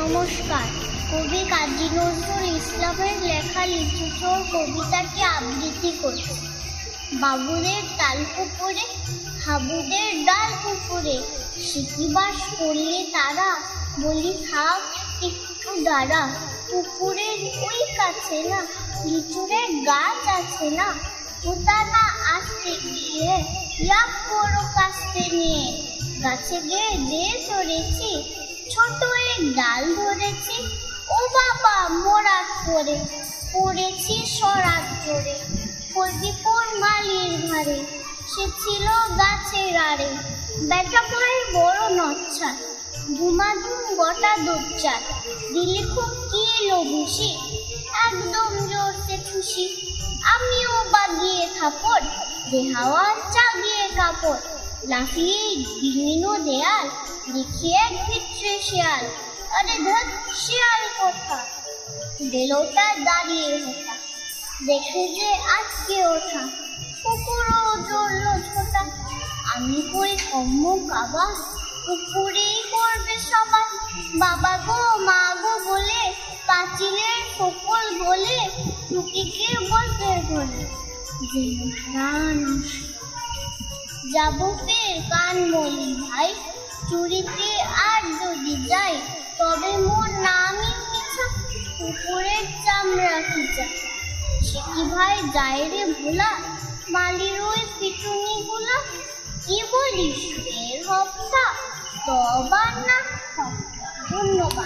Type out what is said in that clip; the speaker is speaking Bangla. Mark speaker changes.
Speaker 1: নমস্কার। কবি কাজী নজরুল ইসলামের লেখা লিচু চোর কবিতাটি আবৃত্তি করছি। বাবুদের তাল পুকুরে, হাবুদের ডাল পুকুরে, সিকিবাস করলে তারা, বলি থাক একটু দাঁড়া। পুকুরের ওই কাছে না লিচুরের গাছ আছে না, ওটা না আসতে গিয়ে লাভ বড় কাস্তে নিয়ে গাছে গিয়ে যে চড়েছি, ছোট এক ডাল ধরেছি, ও বাবা মরার পরে পড়েছি সরাত জোরে। ফলদিপুর মালির ঘাড়ে, সে ছিল গাছের আড়ে, বেটা ভাই বড় নচ্ছা, ধুমাধুম গোটা দোচ্চার, দিলে খুব কি এলো ভুষি, একদম জোরসে খুশি। আমিও বাগিয়ে থাপড়, যে হাওয়া চাগিয়ে কাপড়, লাফিয়ে বিভিন্ন দেয়াল, দেখি এক ভিতরে শিয়াল। আরে ধর শিয়াল কোথা, বেলোটা দাঁড়িয়ে হোতা, দেখে যে আজকে ওঠা, কুকুরও জড়লো ছোটা। আমি কই কম্ম কাবা, পুকুরেই করবে সবাই, বাবা গো মা গো বলে পাঁচিলের ফকল বলে টুকিকে বলবে বলে যে প্রাণ যাবো ফের কান বলি ভাই, চুরিতে আর যদি যাই, তবে মোর নামই মিছা, কুকুরের চামড়া খিচা। সে কি ভাই যায় রে ভোলা, মালির ওই পিটুনি গুলা, কি বলিস ফের হপ্তা, তবার না। ধন্যবাদ।